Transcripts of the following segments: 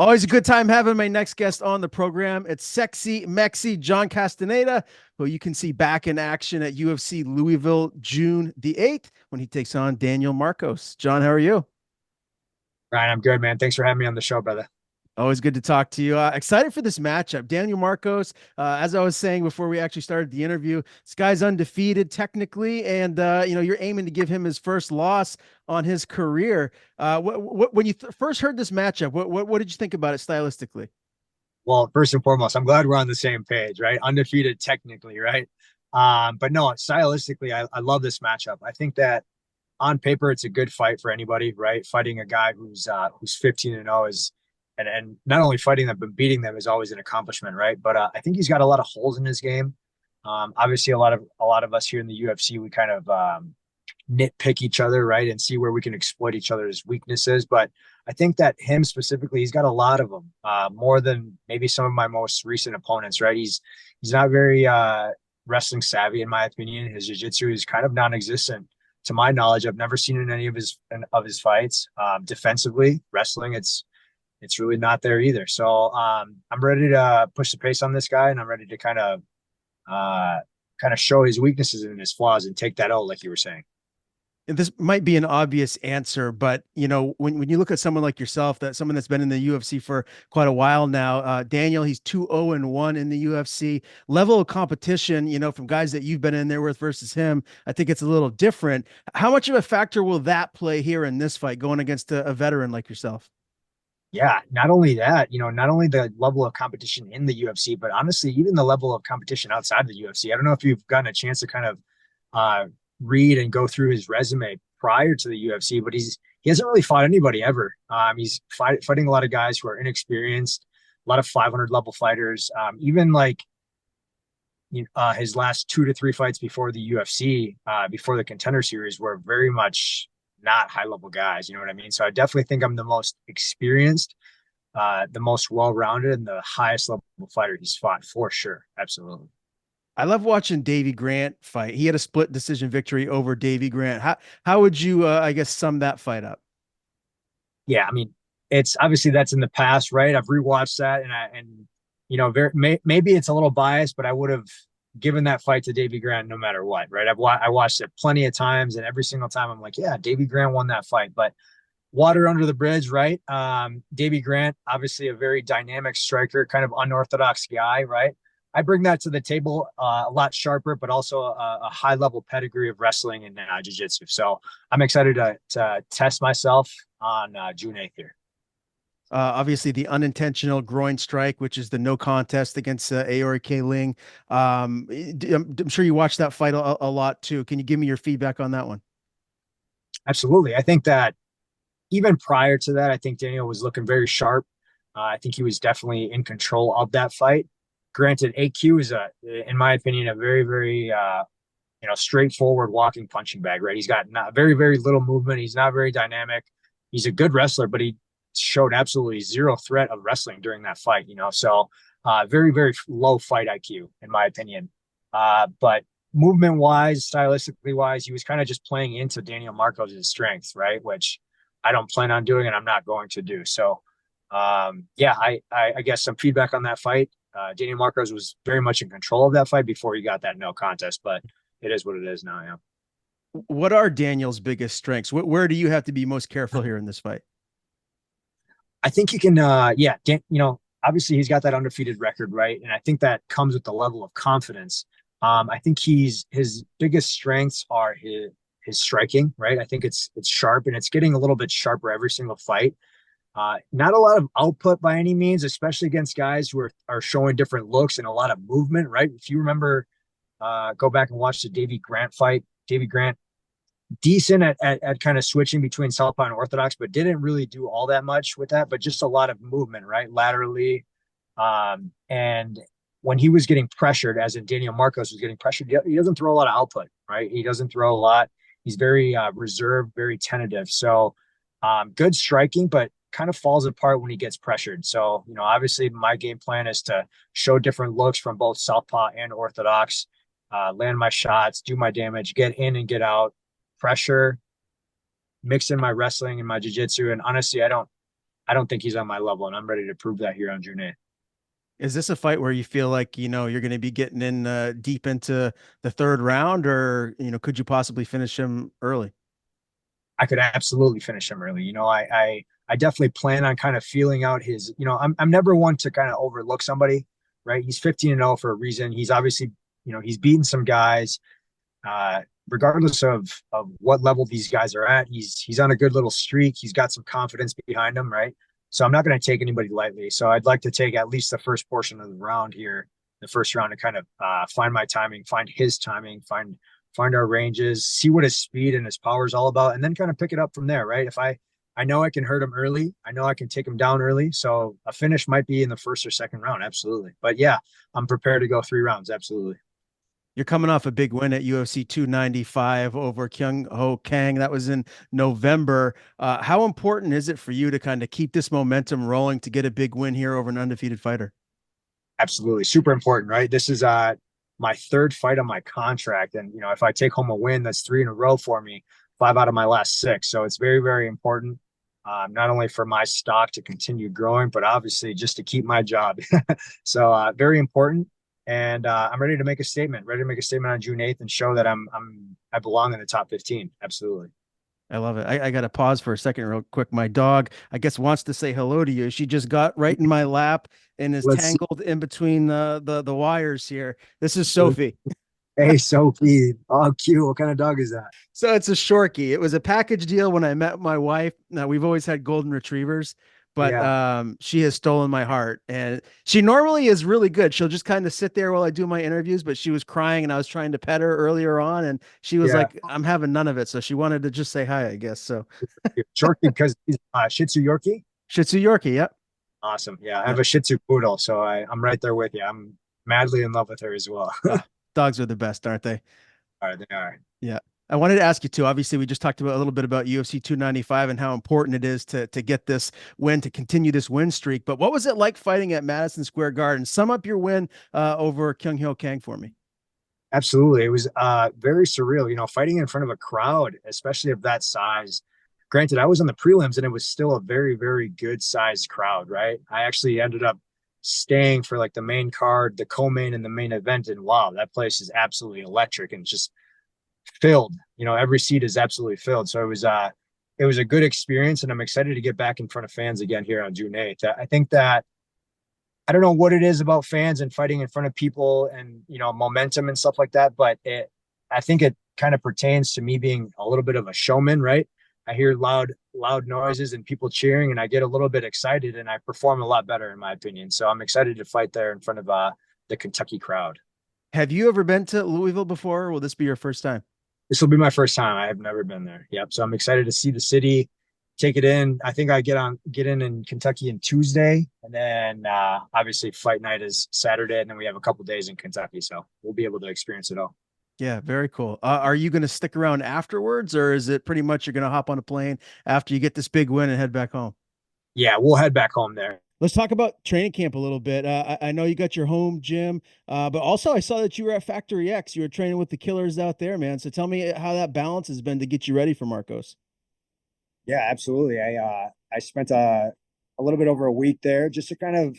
Always a good time having my next guest on the program. It's sexy Mexi John Castaneda, who you can see back in action at UFC Louisville June the 8th when he takes on Daniel Marcos. John, how are you? Ryan, I'm good, man. Thanks for having me on the show, brother. Always good to talk to you. Excited for this matchup. Daniel Marcos, as I was saying before we actually started the interview, this guy's undefeated technically, and you're aiming to give him his first loss on his career. When you first heard this matchup, what did you think about it stylistically? Well, first and foremost, I'm glad we're on the same page, right? Undefeated technically, right? But no, stylistically, I love this matchup. I think that on paper, it's a good fight for anybody, right? Fighting a guy who's 15-0 is, and not only fighting them but beating them is always an accomplishment, right? But I think he's got a lot of holes in his game. Obviously, a lot of us here in the UFC, we kind of nitpick each other, right, and see where we can exploit each other's weaknesses. But I think that him specifically, he's got a lot of them, more than maybe some of my most recent opponents, right? He's not very wrestling savvy, in my opinion. His jiu-jitsu is kind of non-existent to my knowledge. I've never seen in any of his fights. Defensively, wrestling, it's really not there either. So I'm ready to push the pace on this guy, and I'm ready to kind of show his weaknesses and his flaws and take that out, like you were saying. And this might be an obvious answer, but when you look at someone like yourself, that someone that's been in the UFC for quite a while now, Daniel, he's 2-0-1 in the UFC. Level of competition, from guys that you've been in there with versus him, I think it's a little different. How much of a factor will that play here in this fight, going against a veteran like yourself? Yeah, not only that, not only the level of competition in the UFC, but honestly, even the level of competition outside the UFC. I don't know if you've gotten a chance to kind of uh, read and go through his resume prior to the UFC, but he hasn't really fought anybody ever. He's fighting a lot of guys who are inexperienced, a lot of 500 level fighters. Even like his last 2 to 3 fights before the UFC, before the Contender Series, were very much not high level guys. You know what I mean? So I definitely think I'm the most experienced, the most well rounded, and the highest level fighter he's fought for sure. Absolutely. I love watching Davy Grant fight. He had a split decision victory over Davy Grant. How would you, I guess, sum that fight up? Yeah, I mean, it's obviously that's in the past, right? I've rewatched that, and maybe it's a little biased, but I would have given that fight to Davy Grant no matter what, right? I watched it plenty of times, and every single time I'm like, yeah, Davy Grant won that fight, but water under the bridge, right? Davy Grant, obviously a very dynamic striker, kind of unorthodox guy, right? I bring that to the table, a lot sharper, but also a high level pedigree of wrestling and jiu-jitsu. So I'm excited to test myself on June 8th here. Obviously, the unintentional groin strike, which is the no contest against Aori K. Ling. I'm sure you watched that fight a lot too. Can you give me your feedback on that one? Absolutely. I think that even prior to that, I think Daniel was looking very sharp. I think he was definitely in control of that fight. Granted, AQ is in my opinion, a very, very straightforward walking punching bag. Right, he's got not very, very little movement. He's not very dynamic. He's a good wrestler, but he showed absolutely zero threat of wrestling during that fight. So very, very low fight IQ in my opinion. But movement wise, stylistically wise, he was kind of just playing into Daniel Marcos' strengths, right? Which I don't plan on doing and I'm not going to do. So, yeah, I guess some feedback on that fight. Daniel Marcos was very much in control of that fight before he got that no contest, but it is what it is now. Yeah. What are Daniel's biggest strengths? Where do you have to be most careful here in this fight? I think he can, yeah, obviously he's got that undefeated record, right? And I think that comes with the level of confidence. I think his biggest strengths are his striking, right? I think it's sharp and it's getting a little bit sharper every single fight. Not a lot of output by any means, especially against guys who are showing different looks and a lot of movement, right? If you remember, go back and watch the Davy Grant fight. Davy Grant, decent at kind of switching between Southpaw and Orthodox, but didn't really do all that much with that, but just a lot of movement, right? Laterally. And when he was getting pressured, as in Daniel Marcos was getting pressured, he doesn't throw a lot of output, right? He doesn't throw a lot. He's very reserved, very tentative. So good striking, but kind of falls apart when he gets pressured. So, obviously my game plan is to show different looks from both Southpaw and Orthodox, land my shots, do my damage, get in and get out, pressure, mix in my wrestling and my jiu-jitsu. And honestly, I I don't think he's on my level, and I'm ready to prove that here on June 8th. Is this a fight where you feel like, you're going to be getting in deep into the third round, or, could you possibly finish him early? I could absolutely finish him early. I definitely plan on kind of feeling out his, I'm never one to kind of overlook somebody, right? He's 15-0 for a reason. He's obviously, he's beaten some guys. Regardless of what level these guys are at, he's on a good little streak. He's got some confidence behind him, right? So I'm not going to take anybody lightly. So I'd like to take at least the first portion of the round here, the first round, to kind of find my timing, find his timing, find our ranges, see what his speed and his power is all about, and then kind of pick it up from there, right? If I know I can hurt him early, I know I can take him down early, so a finish might be in the first or second round, absolutely. But yeah, I'm prepared to go 3 rounds, absolutely. You're coming off a big win at UFC 295 over Kyung Ho Kang. That was in November. How important is it for you to kind of keep this momentum rolling to get a big win here over an undefeated fighter? Absolutely. Super important, right? This is my third fight on my contract. And if I take home a win, that's 3 in a row for me, 5 out of my last 6. So it's very, very important. Not only for my stock to continue growing, but obviously just to keep my job. So very important. And I'm ready to make a statement, ready to make a statement on June 8th and show that I belong in the top 15. Absolutely. I love it. I got to pause for a second, real quick. My dog, I guess, wants to say hello to you. She just got right in my lap and is Let's see. tangled in between the wires here. This is Sophie. Hey, Sophie. Oh, cute. What kind of dog is that? So it's a Shorkie. It was a package deal when I met my wife. Now we've always had golden retrievers, but Yeah. she has stolen my heart. And she normally is really good. She'll just kind of sit there while I do my interviews, but she was crying and I was trying to pet her earlier on, and she was Yeah. like, "I'm having none of it." So she wanted to just say hi, I guess. So Yorkie because he's Shih Tzu Yorkie. Shih Tzu Yorkie. Yep. Awesome. Yeah, I have Yep. a Shih Tzu poodle, so I'm right there with you. I'm madly in love with her as well. Ah, dogs are the best, aren't they? All right, they are. Yeah. I wanted to ask you too. Obviously, we just talked about a little bit about UFC 295 and how important it is to get this win, to continue this win streak. But what was it like fighting at Madison Square Garden? Sum up your win over Kyung Ho Kang for me. Absolutely. It was very surreal, fighting in front of a crowd, especially of that size. Granted, I was on the prelims and it was still a very, very good sized crowd, right? I actually ended up staying for like the main card, the co-main, and the main event. And wow, that place is absolutely electric and just filled. Every seat is absolutely filled. So it was a good experience, and I'm excited to get back in front of fans again here on June 8th. I think that I don't know what it is about fans and fighting in front of people and momentum and stuff like that, but I think it kind of pertains to me being a little bit of a showman, right? I hear loud noises and people cheering, and I get a little bit excited, and I perform a lot better in my opinion. So I'm excited to fight there in front of the Kentucky crowd. Have you ever been to Louisville before, or will this be your first time? This will be my first time. I have never been there. Yep. So I'm excited to see the city, take it in. I think I get in Kentucky on Tuesday, and then obviously fight night is Saturday, and then we have a couple days in Kentucky, so we'll be able to experience it all. Yeah, very cool. Are you going to stick around afterwards, or is it pretty much you're going to hop on a plane after you get this big win and head back home? Yeah, we'll head back home there. Let's talk about training camp a little bit. I know you got your home gym, but also I saw that you were at Factory X. You were training with the killers out there, man. So tell me how that balance has been to get you ready for Marcos. Yeah, absolutely. I spent a little bit over a week there just to kind of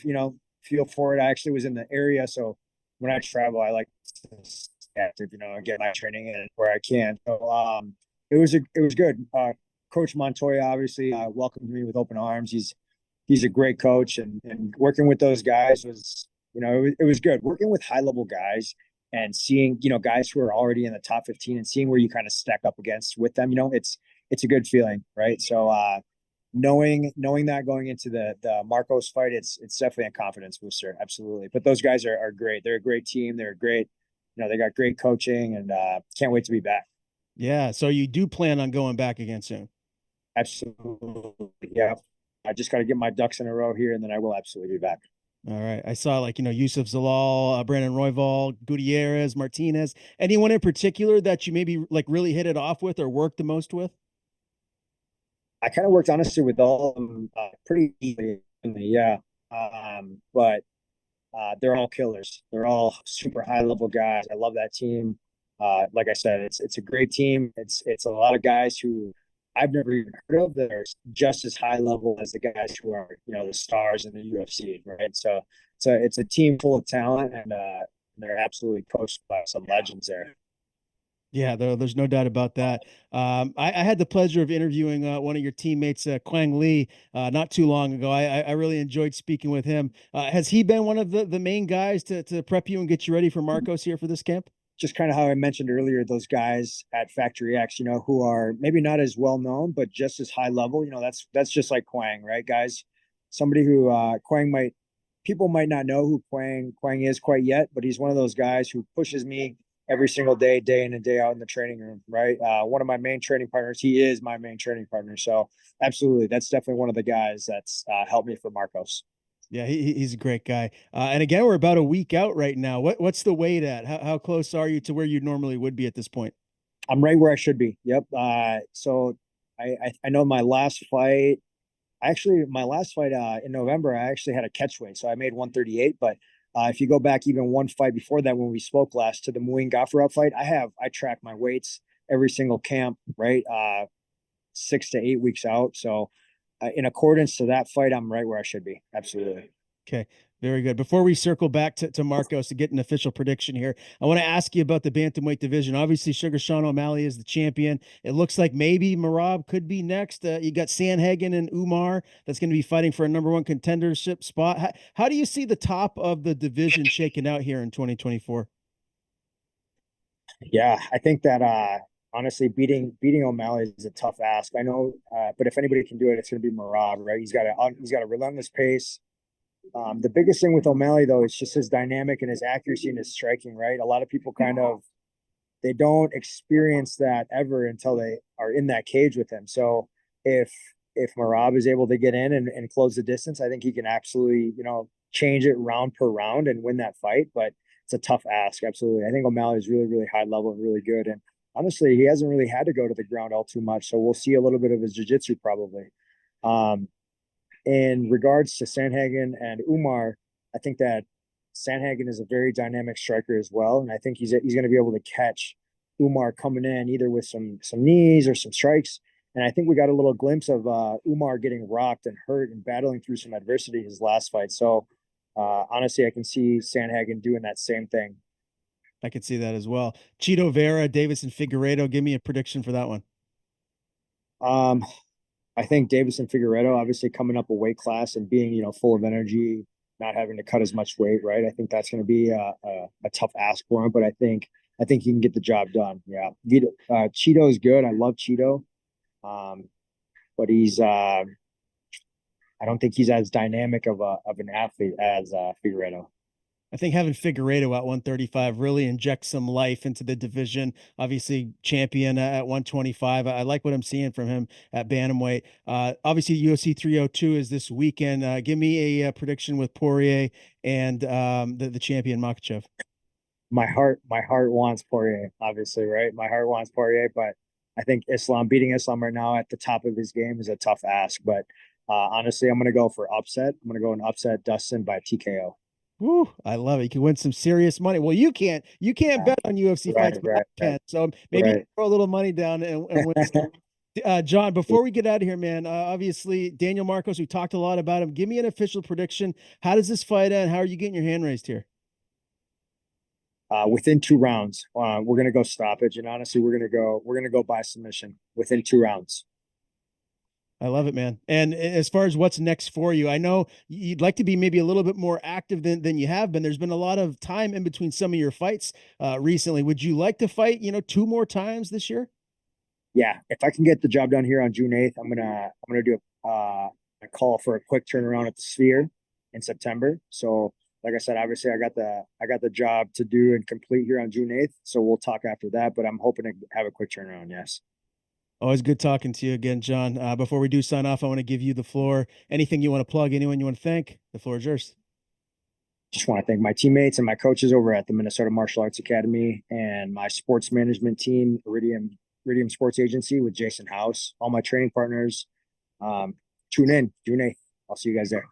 feel for it. I actually was in the area, so when I travel, I like to stay active, and get my training in where I can. So it was good. Coach Montoya obviously welcomed me with open arms. He's a great coach, and working with those guys was it was good. Working with high level guys and seeing guys who are already in the top 15 and seeing where you kind of stack up against with them. It's a good feeling, right? So knowing that going into the Marcos fight, it's definitely a confidence booster, absolutely. But those guys are great. They're a great team. They're great. They got great coaching, and can't wait to be back. Yeah. So you do plan on going back again soon? Absolutely, yeah. I just got to get my ducks in a row here, and then I will absolutely be back. All right. I saw Yusuf Zalal, Brandon Royval, Gutierrez, Martinez. Anyone in particular that you maybe like really hit it off with or worked the most with? I kind of worked honestly with all of them pretty easily, yeah. But they're all killers. They're all super high level guys. I love that team. Like I said, it's a great team. It's a lot of guys who I've never even heard of that are just as high level as the guys who are, the stars in the UFC, right? So it's a team full of talent, and they're absolutely coached by some legends there. Yeah, there's no doubt about that. I had the pleasure of interviewing one of your teammates, Quang Lee, not too long ago. I really enjoyed speaking with him. Has he been one of the main guys to prep you and get you ready for Marcos here for this camp? Just kind of how I mentioned earlier, those guys at Factory X, who are maybe not as well known, but just as high level. That's just like Quang, right, guys? Somebody who Quang might people might not know who Quang is quite yet, but he's one of those guys who pushes me every single day, day in and day out in the training room, right? One of my main training partners. He is my main training partner. So absolutely, that's definitely one of the guys that's helped me for Marcos. Yeah, he's a great guy. And again, we're about a week out right now. What's the weight at? How close are you to where you normally would be at this point? I'm right where I should be. Yep. So I know my last fight. Actually, my last fight in November, I actually had a catch weight, so I made 138. But if you go back even one fight before that, when we spoke last to the Muin Gaffarov fight, I track my weights every single camp, right? 6 to 8 weeks out. So in accordance to that fight, I'm right where I should be. Absolutely. Okay, very good. Before we circle back to Marcos to get an official prediction here, I want to ask you about the bantamweight division. Obviously, Sugar Sean O'Malley is the champion. It looks like maybe Marab could be next. You got Sanhagen and Umar that's going to be fighting for a number one contendership spot. How do you see the top of the division shaking out here in 2024? Yeah, I think that honestly, beating O'Malley is a tough ask. I know, but if anybody can do it, it's going to be Marab, right? He's got a relentless pace. The biggest thing with O'Malley though is just his dynamic and his accuracy and his striking, right? A lot of people kind of they don't experience that ever until they are in that cage with him. So if Marab is able to get in and close the distance, I think he can absolutely, change it round per round and win that fight. But it's a tough ask, absolutely. I think O'Malley is really, really high level and really good. And honestly, he hasn't really had to go to the ground all too much. So we'll see a little bit of his jiu-jitsu probably. Um, in regards to Sandhagen and Umar, I think that Sandhagen is a very dynamic striker as well, and I think he's going to be able to catch Umar coming in either with some knees or some strikes. And I think we got a little glimpse of Umar getting rocked and hurt and battling through some adversity his last fight. So honestly, I can see Sandhagen doing that same thing. I could see that as well. Cheeto Vera, Davison Figueiredo. Give me a prediction for that one. Um, I think Davison Figueredo, obviously coming up a weight class and being, full of energy, not having to cut as much weight, right? I think that's going to be a tough ask for him, but I think he can get the job done. Yeah, Cheeto is good. I love Cheeto, um, but I don't think he's as dynamic of an athlete as Figueredo. I think having Figueiredo at 135 really injects some life into the division. Obviously, champion at 125. I like what I'm seeing from him at bantamweight. Obviously, UFC 302 is this weekend. Give me a prediction with Poirier and the champion Makachev. My heart wants Poirier, obviously, right? My heart wants Poirier, but I think beating Islam right now at the top of his game is a tough ask. But honestly, I'm going to go for upset. I'm going to go and upset Dustin by TKO. Woo, I love it. You can win some serious money. Well, you can't Yeah, bet on UFC right, fights, but I right, right, can. So maybe right. throw a little money down and win. John, before we get out of here, man, obviously Daniel Marcos, we talked a lot about him. Give me an official prediction. How does this fight end? How are you getting your hand raised here? Within 2 rounds, we're gonna go stoppage, and honestly, we're gonna go by submission within 2 rounds. I love it, man. And as far as what's next for you, I know you'd like to be maybe a little bit more active than you have been. There's been a lot of time in between some of your fights recently. Would you like to fight, two more times this year? Yeah, if I can get the job done here on June 8th, I'm gonna do a call for a quick turnaround at the Sphere in September. So, like I said, obviously I got the job to do and complete here on June 8th. So we'll talk after that, but I'm hoping to have a quick turnaround. Yes. Always good talking to you again, John. Before we do sign off, I want to give you the floor. Anything you want to plug, anyone you want to thank, the floor is yours. Just want to thank my teammates and my coaches over at the Minnesota Martial Arts Academy and my sports management team, Iridium Sports Agency with Jason House, all my training partners. Tune in June 8th. I'll see you guys there.